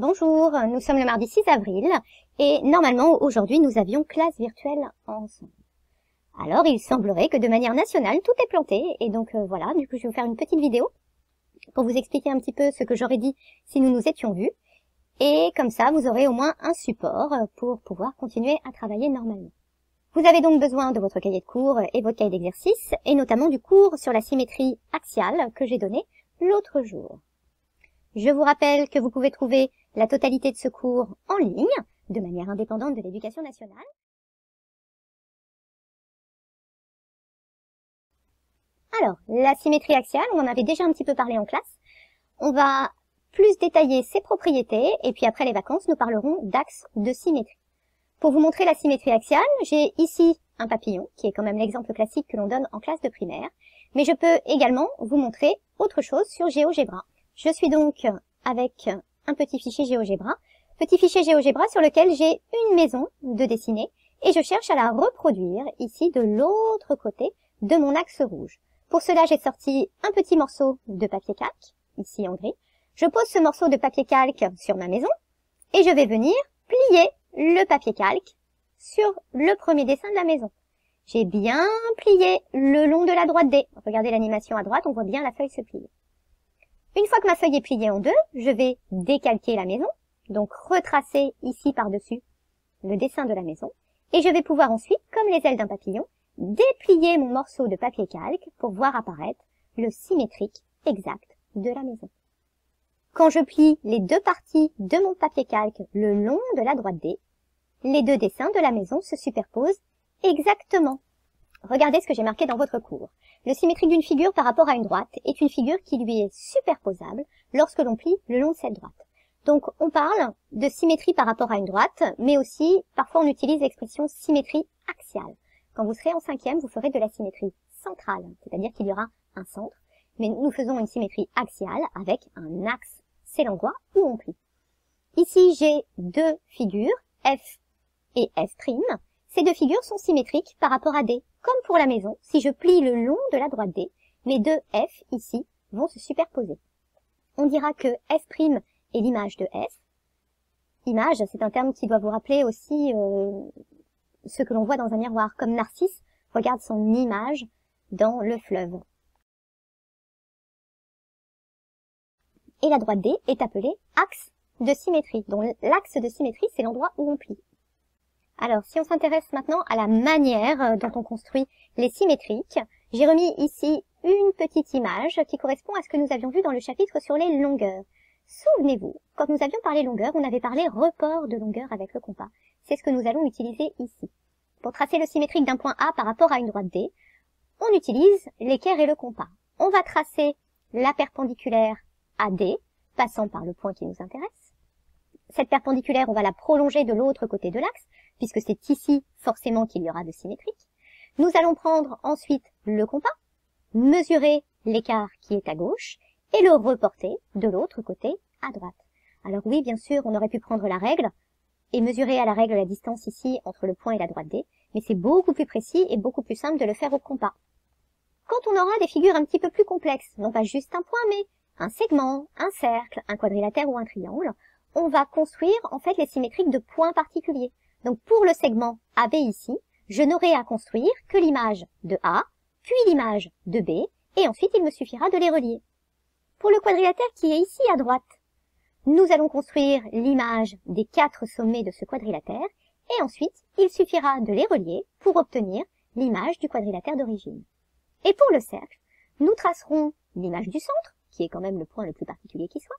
Bonjour, nous sommes le mardi 6 avril et normalement aujourd'hui nous avions classe virtuelle ensemble. Alors il semblerait que de manière nationale tout est planté et donc voilà, du coup je vais vous faire une petite vidéo pour vous expliquer un petit peu ce que j'aurais dit si nous nous étions vus et comme ça vous aurez au moins un support pour pouvoir continuer à travailler normalement. Vous avez donc besoin de votre cahier de cours et votre cahier d'exercice et notamment du cours sur la symétrie axiale que j'ai donné l'autre jour. Je vous rappelle que vous pouvez trouver la totalité de ce cours en ligne, de manière indépendante de l'Éducation nationale. Alors, la symétrie axiale, on en avait déjà un petit peu parlé en classe. On va plus détailler ses propriétés, et puis après les vacances, nous parlerons d'axes de symétrie. Pour vous montrer la symétrie axiale, j'ai ici un papillon, qui est quand même l'exemple classique que l'on donne en classe de primaire, mais je peux également vous montrer autre chose sur GeoGebra. Je suis donc avec un petit fichier GeoGebra sur lequel j'ai une maison de dessiner et je cherche à la reproduire ici de l'autre côté de mon axe rouge. Pour cela, j'ai sorti un petit morceau de papier calque, ici en gris. Je pose ce morceau de papier calque sur ma maison et je vais venir plier le papier calque sur le premier dessin de la maison. J'ai bien plié le long de la droite D. Regardez l'animation à droite, on voit bien la feuille se plier. Une fois que ma feuille est pliée en deux, je vais décalquer la maison, donc retracer ici par-dessus le dessin de la maison, et je vais pouvoir ensuite, comme les ailes d'un papillon, déplier mon morceau de papier calque pour voir apparaître le symétrique exact de la maison. Quand je plie les deux parties de mon papier calque le long de la droite D, les deux dessins de la maison se superposent exactement. Regardez ce que j'ai marqué dans votre cours. Le symétrique d'une figure par rapport à une droite est une figure qui lui est superposable lorsque l'on plie le long de cette droite. Donc on parle de symétrie par rapport à une droite, mais aussi parfois on utilise l'expression symétrie axiale. Quand vous serez en cinquième, vous ferez de la symétrie centrale, c'est-à-dire qu'il y aura un centre, mais nous faisons une symétrie axiale avec un axe, c'est l'endroit où on plie. Ici j'ai deux figures, F et F'. Ces deux figures sont symétriques par rapport à D. Comme pour la maison, si je plie le long de la droite D, les deux F ici vont se superposer. On dira que F' est l'image de F. Image, c'est un terme qui doit vous rappeler aussi ce que l'on voit dans un miroir, comme Narcisse regarde son image dans le fleuve. Et la droite D est appelée axe de symétrie, dont l'axe de symétrie, c'est l'endroit où on plie. Alors, si on s'intéresse maintenant à la manière dont on construit les symétriques, j'ai remis ici une petite image qui correspond à ce que nous avions vu dans le chapitre sur les longueurs. Souvenez-vous, quand nous avions parlé longueur, on avait parlé report de longueur avec le compas. C'est ce que nous allons utiliser ici. Pour tracer le symétrique d'un point A par rapport à une droite D, on utilise l'équerre et le compas. On va tracer la perpendiculaire AD, passant par le point qui nous intéresse. Cette perpendiculaire, on va la prolonger de l'autre côté de l'axe, puisque c'est ici forcément qu'il y aura de symétrique. Nous allons prendre ensuite le compas, mesurer l'écart qui est à gauche, et le reporter de l'autre côté à droite. Alors oui, bien sûr, on aurait pu prendre la règle, et mesurer à la règle la distance ici entre le point et la droite D, mais c'est beaucoup plus précis et beaucoup plus simple de le faire au compas. Quand on aura des figures un petit peu plus complexes, non pas juste un point, mais un segment, un cercle, un quadrilatère ou un triangle, on va construire en fait les symétriques de points particuliers. Donc pour le segment AB ici, je n'aurai à construire que l'image de A, puis l'image de B, et ensuite il me suffira de les relier. Pour le quadrilatère qui est ici à droite, nous allons construire l'image des quatre sommets de ce quadrilatère, et ensuite il suffira de les relier pour obtenir l'image du quadrilatère d'origine. Et pour le cercle, nous tracerons l'image du centre, qui est quand même le point le plus particulier qui soit,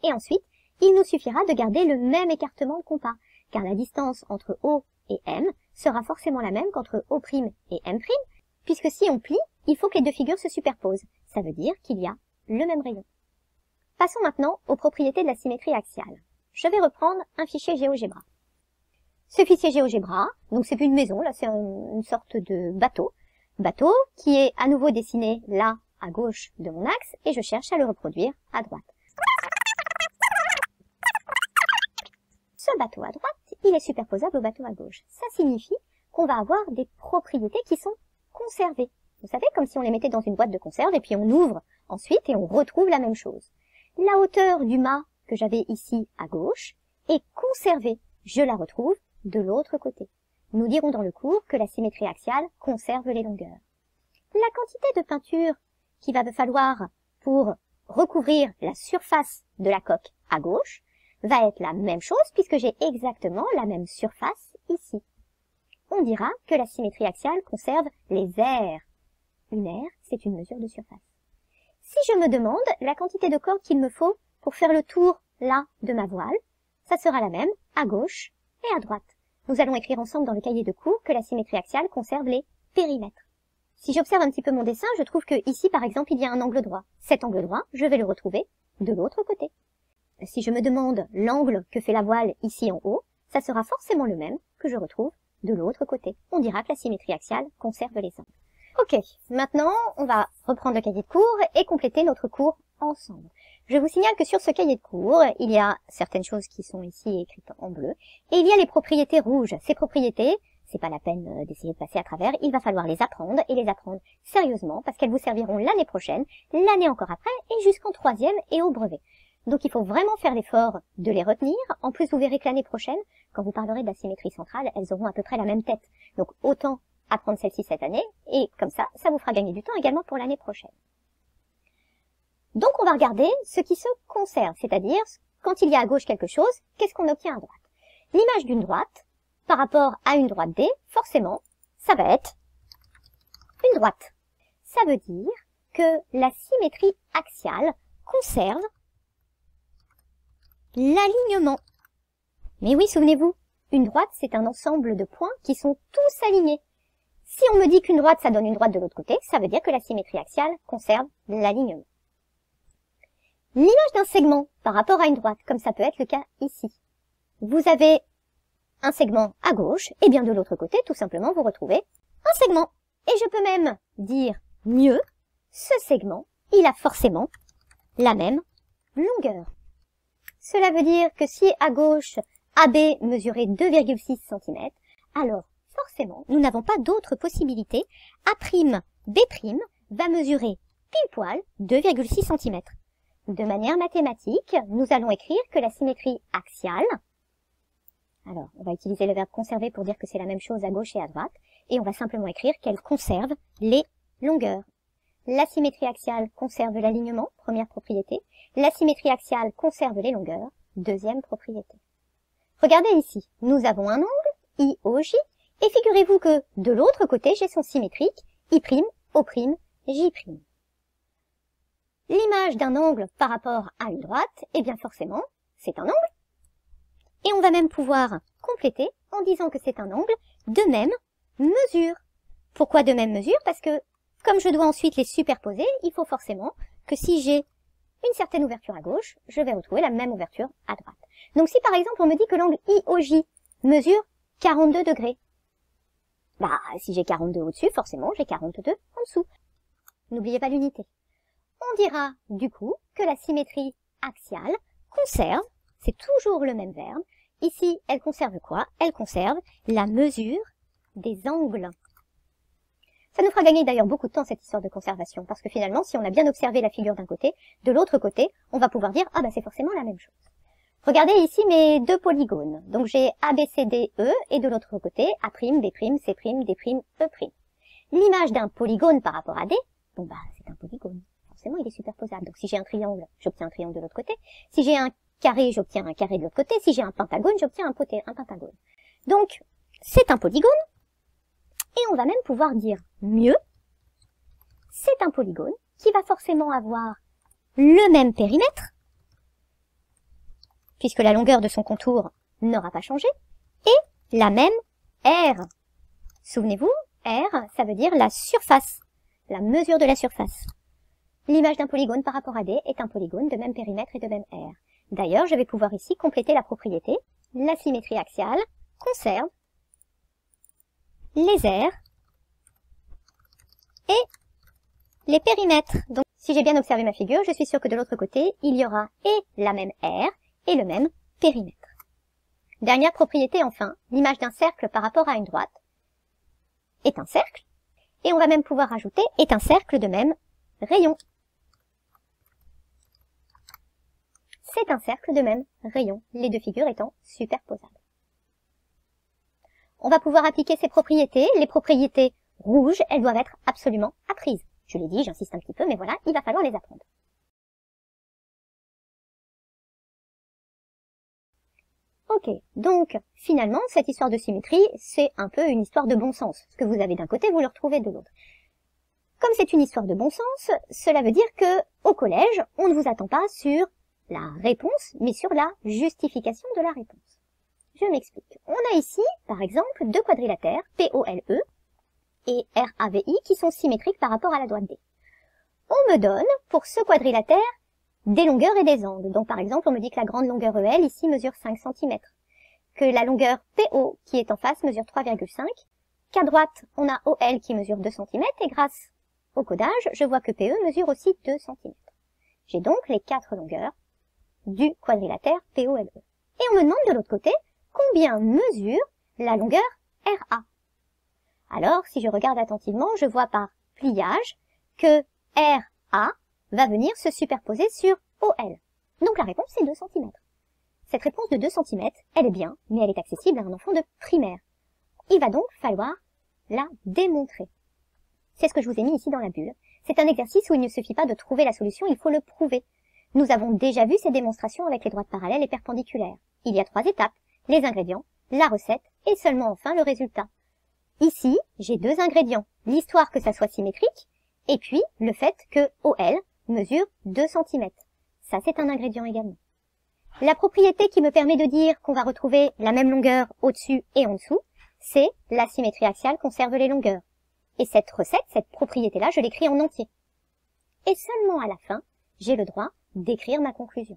et ensuite il nous suffira de garder le même écartement de compas, car la distance entre O et M sera forcément la même qu'entre O' et M', puisque si on plie, il faut que les deux figures se superposent. Ça veut dire qu'il y a le même rayon. Passons maintenant aux propriétés de la symétrie axiale. Je vais reprendre un fichier GeoGebra. Ce fichier GeoGebra, donc c'est plus une maison, là c'est une sorte de bateau. Bateau qui est à nouveau dessiné là, à gauche de mon axe, et je cherche à le reproduire à droite. Ce bateau à droite, il est superposable au bateau à gauche. Ça signifie qu'on va avoir des propriétés qui sont conservées. Vous savez, comme si on les mettait dans une boîte de conserve et puis on ouvre ensuite et on retrouve la même chose. La hauteur du mât que j'avais ici à gauche est conservée. Je la retrouve de l'autre côté. Nous dirons dans le cours que la symétrie axiale conserve les longueurs. La quantité de peinture qu'il va me falloir pour recouvrir la surface de la coque à gauche va être la même chose puisque j'ai exactement la même surface ici. On dira que la symétrie axiale conserve les aires. Une aire, c'est une mesure de surface. Si je me demande la quantité de cordes qu'il me faut pour faire le tour là de ma voile, ça sera la même à gauche et à droite. Nous allons écrire ensemble dans le cahier de cours que la symétrie axiale conserve les périmètres. Si j'observe un petit peu mon dessin, je trouve que ici, par exemple, il y a un angle droit. Cet angle droit, je vais le retrouver de l'autre côté. Si je me demande l'angle que fait la voile ici en haut, ça sera forcément le même que je retrouve de l'autre côté. On dira que la symétrie axiale conserve les angles. Ok, maintenant, on va reprendre le cahier de cours et compléter notre cours ensemble. Je vous signale que sur ce cahier de cours, il y a certaines choses qui sont ici écrites en bleu, et il y a les propriétés rouges. Ces propriétés, c'est pas la peine d'essayer de passer à travers, il va falloir les apprendre, et les apprendre sérieusement, parce qu'elles vous serviront l'année prochaine, l'année encore après, et jusqu'en troisième et au brevet. Donc il faut vraiment faire l'effort de les retenir. En plus, vous verrez que l'année prochaine, quand vous parlerez de la symétrie centrale, elles auront à peu près la même tête. Donc autant apprendre celle-ci cette année, et comme ça, ça vous fera gagner du temps également pour l'année prochaine. Donc on va regarder ce qui se conserve, c'est-à-dire quand il y a à gauche quelque chose, qu'est-ce qu'on obtient à droite. L'image d'une droite, par rapport à une droite D, forcément, ça va être une droite. Ça veut dire que la symétrie axiale conserve l'alignement. Mais oui, souvenez-vous, une droite, c'est un ensemble de points qui sont tous alignés. Si on me dit qu'une droite, ça donne une droite de l'autre côté, ça veut dire que la symétrie axiale conserve l'alignement. L'image d'un segment par rapport à une droite, comme ça peut être le cas ici. Vous avez un segment à gauche, et bien de l'autre côté, tout simplement, vous retrouvez un segment. Et je peux même dire mieux, ce segment, il a forcément la même longueur. Cela veut dire que si à gauche, AB mesurait 2,6 cm, alors forcément, nous n'avons pas d'autre possibilité. A'B' va mesurer pile poil 2,6 cm. De manière mathématique, nous allons écrire que la symétrie axiale, alors on va utiliser le verbe conserver pour dire que c'est la même chose à gauche et à droite, et on va simplement écrire qu'elle conserve les longueurs. La symétrie axiale conserve l'alignement, première propriété. La symétrie axiale conserve les longueurs, deuxième propriété. Regardez ici, nous avons un angle, IOJ, et figurez-vous que de l'autre côté, j'ai son symétrique, I', O', J'. L'image d'un angle par rapport à une droite, eh bien forcément, c'est un angle. Et on va même pouvoir compléter en disant que c'est un angle de même mesure. Pourquoi de même mesure? Parce que comme je dois ensuite les superposer, il faut forcément que si j'ai une certaine ouverture à gauche, je vais retrouver la même ouverture à droite. Donc si par exemple on me dit que l'angle IOJ mesure 42 degrés, bah si j'ai 42 au-dessus, forcément j'ai 42 en dessous. N'oubliez pas l'unité. On dira du coup que la symétrie axiale conserve, c'est toujours le même verbe, ici elle conserve quoi? Elle conserve la mesure des angles. Ça nous fera gagner d'ailleurs beaucoup de temps cette histoire de conservation, parce que finalement si on a bien observé la figure d'un côté, de l'autre côté, on va pouvoir dire ah bah c'est forcément la même chose. Regardez ici mes deux polygones, donc j'ai ABCDE et de l'autre côté A'B', C', D', E'. L'image d'un polygone par rapport à D, bon bah c'est un polygone. Forcément, il est superposable. Donc, si j'ai un triangle, j'obtiens un triangle de l'autre côté. Si j'ai un carré, j'obtiens un carré de l'autre côté. Si j'ai un pentagone, j'obtiens un pentagone. Donc, c'est un polygone. Et on va même pouvoir dire mieux, c'est un polygone qui va forcément avoir le même périmètre, puisque la longueur de son contour n'aura pas changé, et la même aire. Souvenez-vous, aire, ça veut dire la surface, la mesure de la surface. L'image d'un polygone par rapport à D est un polygone de même périmètre et de même aire. D'ailleurs, je vais pouvoir ici compléter la propriété. La symétrie axiale conserve les aires et les périmètres. Donc, si j'ai bien observé ma figure, je suis sûre que de l'autre côté, il y aura et la même aire et le même périmètre. Dernière propriété enfin, l'image d'un cercle par rapport à une droite est un cercle. Et on va même pouvoir ajouter est un cercle de même rayon. c'est un cercle de même rayon, les deux figures étant superposables. On va pouvoir appliquer ces propriétés. Les propriétés rouges, elles doivent être absolument apprises. Je l'ai dit, j'insiste un petit peu, mais voilà, il va falloir les apprendre. Ok, donc finalement, cette histoire de symétrie, c'est un peu une histoire de bon sens. Ce que vous avez d'un côté, vous le retrouvez de l'autre. Comme c'est une histoire de bon sens, cela veut dire que au collège, on ne vous attend pas sur la réponse, mais sur la justification de la réponse. Je m'explique. On a ici, par exemple, deux quadrilatères, POLE et RAVI, qui sont symétriques par rapport à la droite D. On me donne, pour ce quadrilatère, des longueurs et des angles. Donc par exemple, on me dit que la grande longueur EL, ici, mesure 5 cm, que la longueur PO, qui est en face, mesure 3,5, qu'à droite, on a OL qui mesure 2 cm, et grâce au codage, je vois que PE mesure aussi 2 cm. J'ai donc les 4 longueurs du quadrilatère POLE. Et on me demande de l'autre côté, combien mesure la longueur RA? Alors, si je regarde attentivement, je vois par pliage que RA va venir se superposer sur OL. Donc la réponse est 2 cm. Cette réponse de 2 cm, elle est bien, mais elle est accessible à un enfant de primaire. Il va donc falloir la démontrer. C'est ce que je vous ai mis ici dans la bulle. C'est un exercice où il ne suffit pas de trouver la solution, il faut le prouver. Nous avons déjà vu ces démonstrations avec les droites parallèles et perpendiculaires. Il y a 3 étapes, les ingrédients, la recette et seulement enfin le résultat. Ici, j'ai 2 ingrédients, l'histoire que ça soit symétrique et puis le fait que OL mesure 2 cm. Ça, c'est un ingrédient également. La propriété qui me permet de dire qu'on va retrouver la même longueur au-dessus et en dessous, c'est la symétrie axiale conserve les longueurs. Et cette recette, cette propriété-là, je l'écris en entier. Et seulement à la fin, j'ai le droit d'écrire ma conclusion.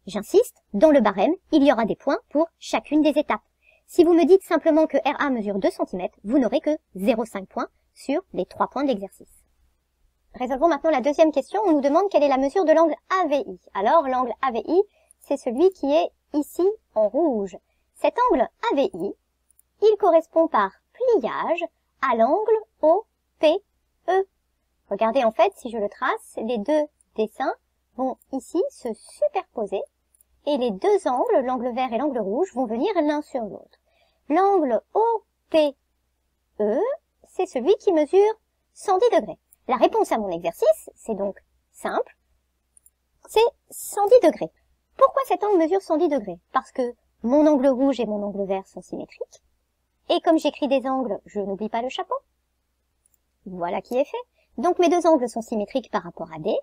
J'insiste, dans le barème, il y aura des points pour chacune des étapes. Si vous me dites simplement que RA mesure 2 cm, vous n'aurez que 0,5 points sur les 3 points de l'exercice. Résolvons maintenant la deuxième question. On nous demande quelle est la mesure de l'angle AVI. Alors, l'angle AVI, c'est celui qui est ici en rouge. Cet angle AVI, il correspond par pliage à l'angle OPE. Regardez en fait, si je le trace, les deux dessins vont ici se superposer et les deux angles, l'angle vert et l'angle rouge, vont venir l'un sur l'autre. L'angle OPE, c'est celui qui mesure 110 degrés. La réponse à mon exercice, c'est donc simple, c'est 110 degrés. Pourquoi cet angle mesure 110 degrés? Parce que mon angle rouge et mon angle vert sont symétriques. Et comme j'écris des angles, je n'oublie pas le chapeau. Voilà qui est fait. Donc mes deux angles sont symétriques par rapport à D.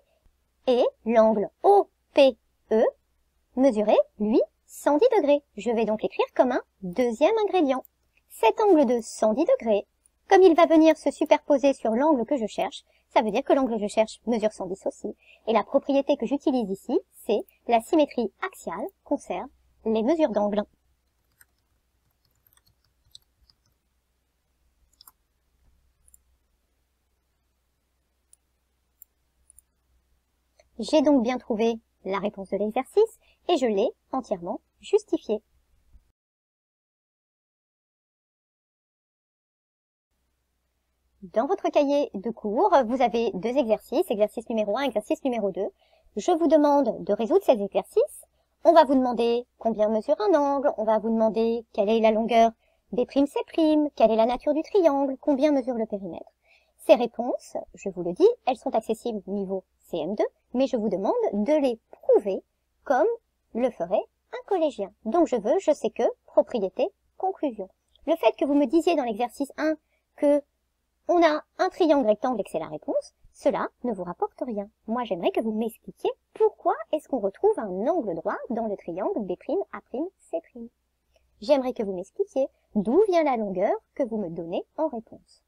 Et l'angle OPE mesurait, lui, 110 degrés. Je vais donc l'écrire comme un deuxième ingrédient. Cet angle de 110 degrés, comme il va venir se superposer sur l'angle que je cherche, ça veut dire que l'angle que je cherche mesure 110 aussi. Et la propriété que j'utilise ici, c'est la symétrie axiale conserve les mesures d'angle. J'ai donc bien trouvé la réponse de l'exercice et je l'ai entièrement justifiée. Dans votre cahier de cours, vous avez deux exercices, exercice numéro 1, exercice numéro 2. Je vous demande de résoudre ces exercices. On va vous demander combien mesure un angle, on va vous demander quelle est la longueur des primes C', quelle est la nature du triangle, combien mesure le périmètre. Ces réponses, je vous le dis, elles sont accessibles au niveau CM2, mais je vous demande de les prouver comme le ferait un collégien. Donc je sais que, propriété, conclusion. Le fait que vous me disiez dans l'exercice 1 que on a un triangle rectangle et que c'est la réponse, cela ne vous rapporte rien. Moi, j'aimerais que vous m'expliquiez pourquoi est-ce qu'on retrouve un angle droit dans le triangle B'A'C'. J'aimerais que vous m'expliquiez d'où vient la longueur que vous me donnez en réponse.